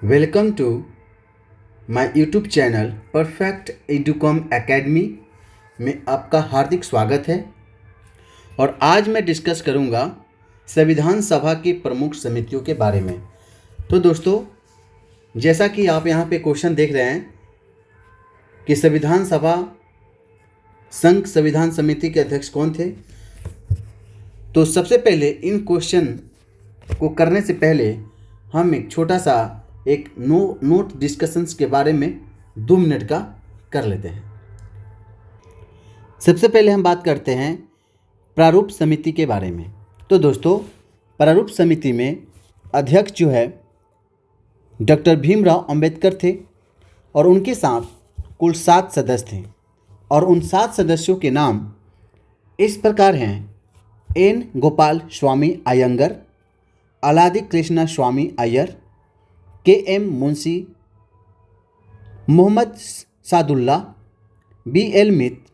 Welcome to my YouTube channel Perfect Educom Academy में आपका हार्दिक स्वागत है। और आज मैं डिस्कस करूंगा संविधान सभा की प्रमुख समितियों के बारे में। तो दोस्तों, जैसा कि आप यहां पे क्वेश्चन देख रहे हैं कि संविधान सभा संघ संविधान समिति के अध्यक्ष कौन थे, तो सबसे पहले इन क्वेश्चन को करने से पहले हम एक छोटा सा एक नोट डिस्कशंस के बारे में 2 मिनट का कर लेते हैं। सबसे पहले हम बात करते हैं प्रारूप समिति के बारे में। तो दोस्तों, प्रारूप समिति में अध्यक्ष जो है डॉक्टर भीमराव अंबेडकर थे और उनके साथ कुल 7 सदस्य थे। और उन 7 सदस्यों के नाम इस प्रकार हैं: N Gopal Swami Ayyangar, Alladi Krishna Swami Iyer, K M Munshi, Mohammad Saadulla, B L Mitra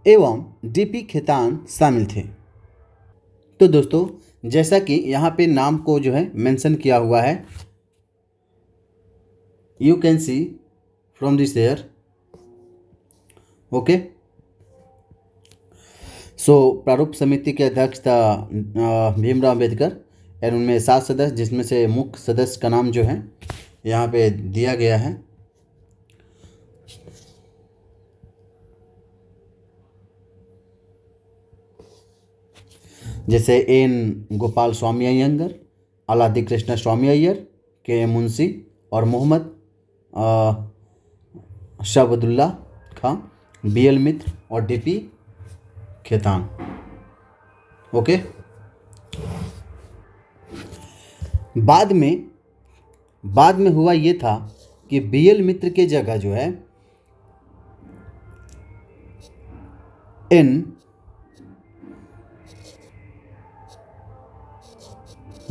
एवं डी पी खेतान शामिल थे। तो दोस्तों, जैसा कि यहाँ पे नाम को जो है मेंशन किया हुआ है, you can see from this air. Okay, so प्रारूप समिति के अध्यक्ष था भीमराव अंबेडकर और उनमें 7 सदस्य, जिसमें से मुख्य सदस्य का नाम जो है यहाँ पे दिया गया है। जैसे N Gopal Swami Ayyangar, Alladi Krishna Swami Iyer, K M Munshi और मोहम्मद शहबुद्दुल्ला खां, बी एल मित्र और डी पी खेतान। ओके, बाद में हुआ ये था कि बी एल मित्र के जगह जो है एन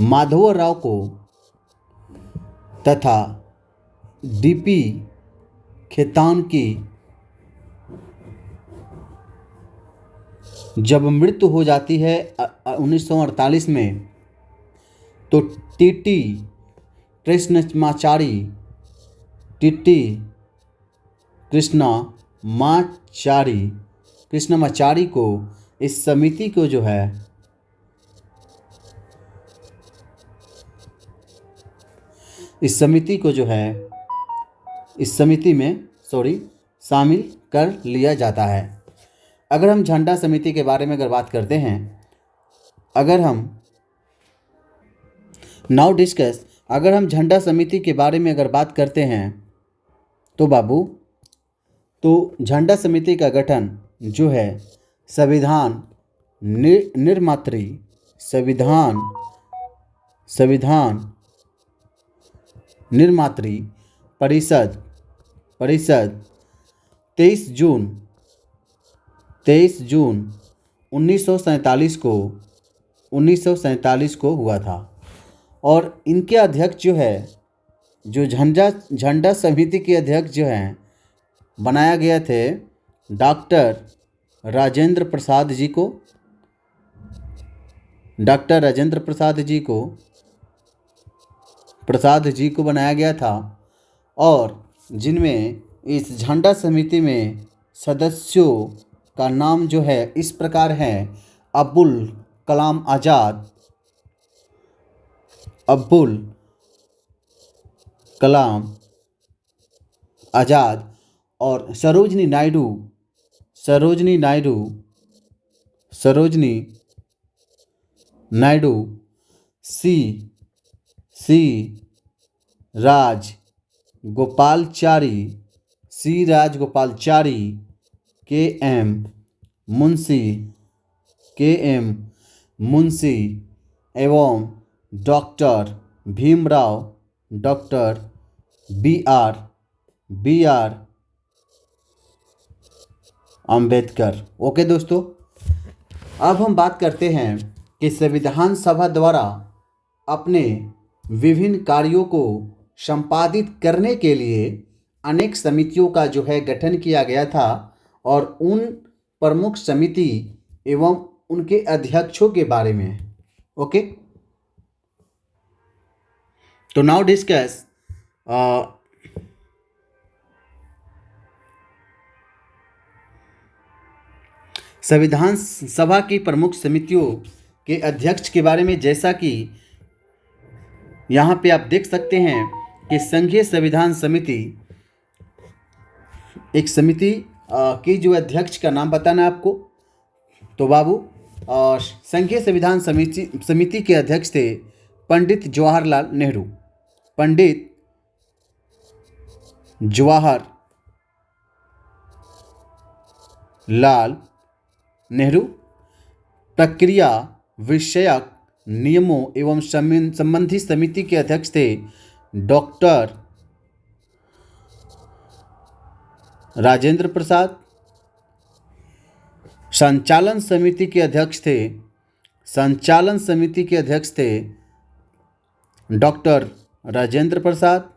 माधवराव को तथा डीपी खेतान की जब मृत्यु हो जाती है 1948 में, तो टीटी कृष्णमाचारी को इस समिति को जो है इस समिति में शामिल कर लिया जाता है। अगर हम झंडा समिति के बारे में बात करते हैं, अगर हम झंडा समिति के बारे में बात करते हैं तो बाबू, तो झंडा समिति का गठन जो है संविधान निर्मात्री परिषद 23 जून 1947 को हुआ था। और इनके अध्यक्ष जो है, जो झंडा समिति के अध्यक्ष जो हैं, बनाया गया थे डॉक्टर राजेंद्र प्रसाद जी को बनाया गया था। और जिनमें इस झंडा समिति में सदस्यों का नाम जो है इस प्रकार है: अब्दुल कलाम आज़ाद और सरोजनी नायडू, सी राजगोपालचारी, के एम मुंशी एवं doctor B R Ambedkar. Okay दोस्तों, अब हम बात करते हैं कि संविधान सभा द्वारा अपने विभिन्न कार्यों को संपादित करने के लिए अनेक समितियों का जो है गठन किया गया था। और उन प्रमुख समिति एवं उनके अध्यक्षों के बारे में। ओके, तो नाउ डिस्कस अ, संविधान सभा की प्रमुख समितियों के अध्यक्ष के बारे में, जैसा कि यहाँ पे आप देख सकते हैं कि संघीय संविधान समिति एक समिति की जो अध्यक्ष का नाम बताना है आपको, तो बाबू, और संघीय संविधान समिति के अध्यक्ष थे पंडित जवाहरलाल नेहरू। पंडित जवाहरलाल नेहरू। प्रक्रिया विषयक नियमों एवं संबंधी समिति के अध्यक्ष थे डॉक्टर राजेंद्र प्रसाद। संचालन समिति के अध्यक्ष थे डॉक्टर राजेंद्र प्रसाद।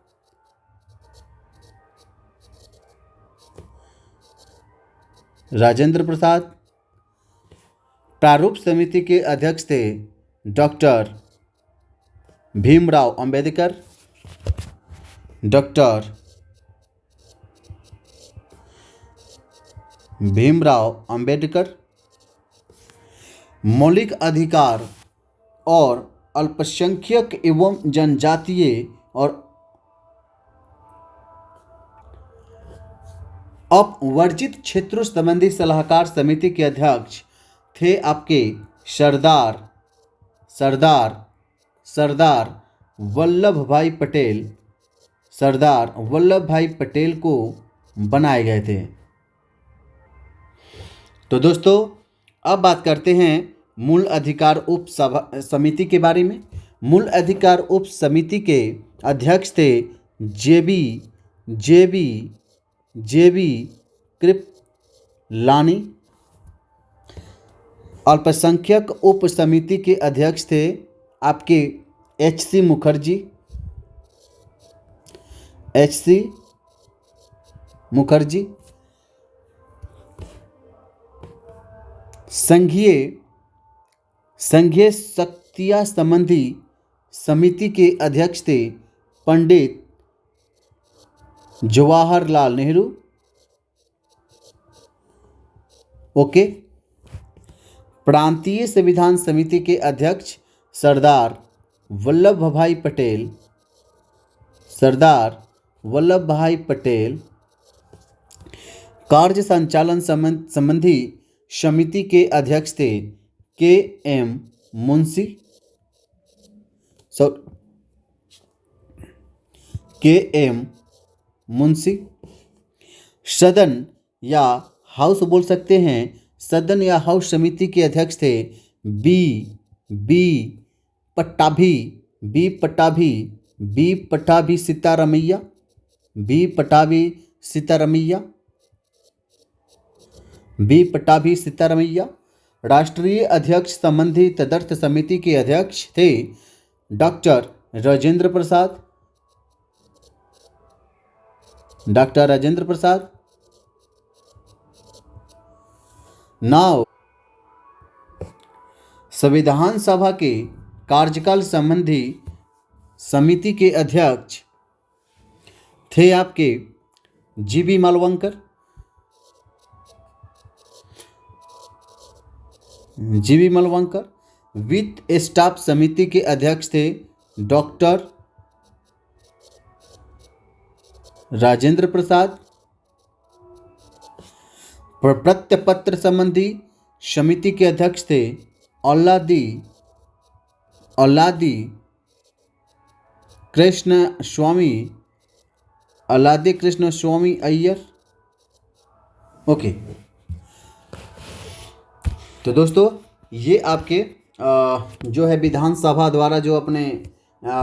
प्रारूप समिति के अध्यक्ष थे डॉक्टर भीमराव अंबेडकर। मौलिक अधिकार और अल्पसंख्यक एवं जनजातीय और अपवर्जित क्षेत्रों संबंधी सलाहकार समिति के अध्यक्ष थे आपके सरदार वल्लभ भाई पटेल को बनाए गए थे। तो दोस्तों, अब बात करते हैं मूल अधिकार उप समिति के बारे में। मूल अधिकार उप समिति के अध्यक्ष थे जेबी कृपलानी। अल्पसंख्यक उप समिति के अध्यक्ष थे आपके एच.सी. मुखर्जी। संघीय शक्तियाँ संबंधी समिति के अध्यक्ष थे पंडित जवाहरलाल नेहरू। ओके। प्रांतीय संविधान समिति के अध्यक्ष सरदार वल्लभ भाई पटेल। कार्य संचालन संबंधी समिति के अध्यक्ष थे के.एम. मुंशी। सदन या हाउस बोल सकते हैं, सदन या हाउस समिति के अध्यक्ष थे बी पट्टाभी सीतारमैया। राष्ट्रीय अध्यक्ष संबंधी तदर्थ समिति के अध्यक्ष थे डॉक्टर राजेंद्र प्रसाद। नाउ संविधान सभा के कार्यकाल संबंधी समिति के अध्यक्ष थे आपके जी.बी. मालवंकर। वित्त स्टाफ समिति के अध्यक्ष थे डॉक्टर राजेंद्र प्रसाद। प्रत्यपत्र संबंधी समिति के अध्यक्ष थे अल्लादी कृष्ण स्वामी अय्यर। ओके। तो दोस्तों, ये आपके जो है विधानसभा द्वारा जो अपने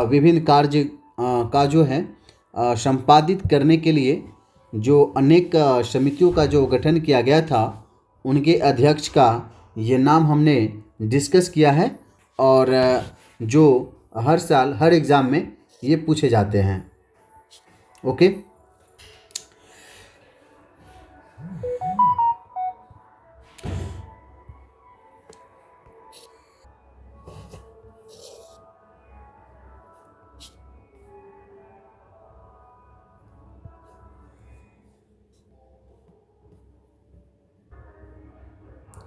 विभिन्न कार्य का जो है संपादित करने के लिए जो अनेक समितियों का जो गठन किया गया था, उनके अध्यक्ष का ये नाम हमने डिस्कस किया है, और जो हर साल हर एग्ज़ाम में ये पूछे जाते हैं। ओके।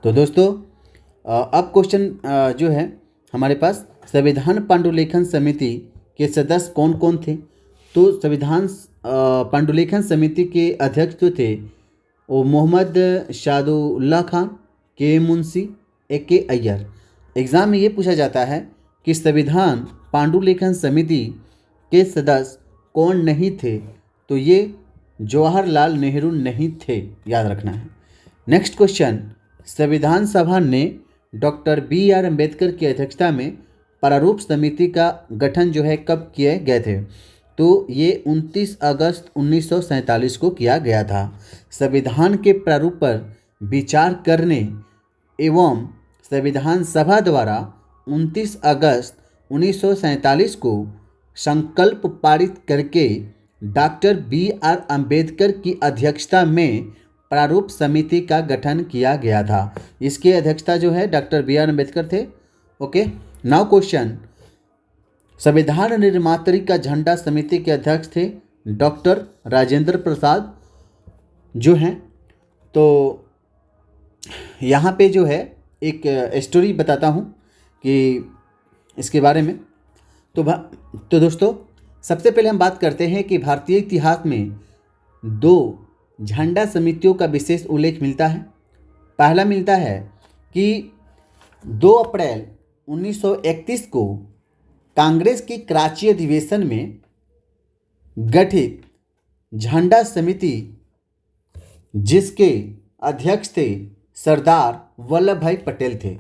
तो दोस्तों अब क्वेश्चन जो है हमारे पास, संविधान पांडुलेखन समिति के सदस्य कौन कौन थे? तो संविधान पांडुलेखन समिति के अध्यक्ष जो थे वो मोहम्मद शादुल्ला खान, के मुंशी, के अय्यर। एग्ज़ाम में ये पूछा जाता है कि संविधान पांडुलेखन समिति के सदस्य कौन नहीं थे? तो ये जवाहरलाल नेहरू नहीं थे, याद रखना है। नेक्स्ट क्वेश्चन, संविधान सभा ने डॉक्टर बी.आर. अम्बेडकर की अध्यक्षता में प्रारूप समिति का गठन जो है कब किए गए थे? तो ये 29 अगस्त 1947 को किया गया था। संविधान के प्रारूप पर विचार करने एवं संविधान सभा द्वारा 29 अगस्त 1947 को संकल्प पारित करके डॉक्टर बी.आर. अम्बेडकर की अध्यक्षता में प्रारूप समिति का गठन किया गया था। इसकी अध्यक्षता जो है डॉक्टर बी.आर. अम्बेडकर थे। ओके, नाउ क्वेश्चन, संविधान निर्मात्री का झंडा समिति के अध्यक्ष थे डॉक्टर राजेंद्र प्रसाद जो हैं। तो यहाँ पे जो है एक स्टोरी बताता हूँ कि इसके बारे में। तो दोस्तों, सबसे पहले हम बात करते हैं कि भारतीय इतिहास में दो झंडा समितियों का विशेष उल्लेख मिलता है। पहला मिलता है कि 2 अप्रैल 1931 को कांग्रेस की कराची अधिवेशन में गठित झंडा समिति, जिसके अध्यक्ष थे सरदार वल्लभ भाई पटेल थे।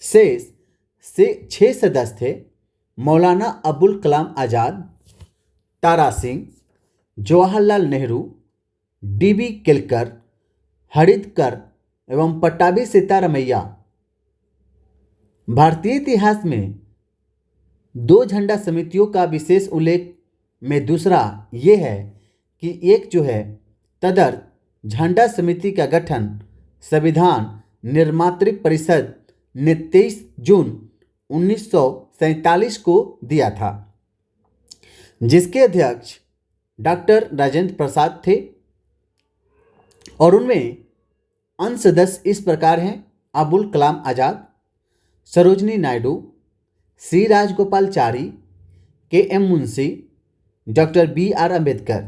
शेष से 6 सदस्य थे मौलाना अबुल कलाम आज़ाद, तारा सिंह, जवाहरलाल नेहरू, डी.बी. केलकर, हरिदकर एवं पट्टाभी सीतारमैया। भारतीय इतिहास में 2 झंडा समितियों का विशेष उल्लेख में दूसरा ये है कि एक जो है तदर्थ झंडा समिति का गठन संविधान निर्मात्री परिषद ने 23 जून 1947 को दिया था, जिसके अध्यक्ष डॉक्टर राजेंद्र प्रसाद थे। और उनमें अन्य सदस्य इस प्रकार हैं: Abul Kalam Azad, Sarojini Naidu, C Rajagopalachari, K M. Munshi, doctor B R. Ambedkar.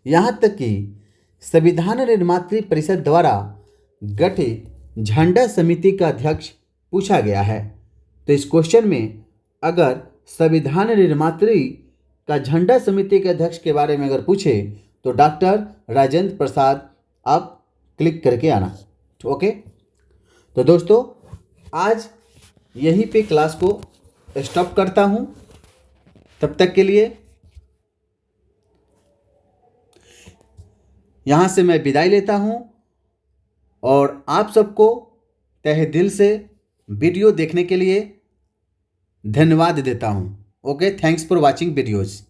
यहाँ तक कि संविधान निर्मात्री परिषद द्वारा गठित झंडा समिति का अध्यक्ष पूछा गया है। तो इस क्वेश्चन में अगर संविधान निर्मात्री का झंडा समिति के अध्यक्ष के बारे में अगर पूछे तो डॉक्टर राजेंद्र प्रसाद आप क्लिक करके आना। ओके, तो दोस्तों आज यहीं पे क्लास को स्टॉप करता हूँ। तब तक के लिए यहाँ से मैं विदाई लेता हूँ और आप सबको तहे दिल से वीडियो देखने के लिए धन्यवाद देता हूँ। Okay, thanks for watching videos.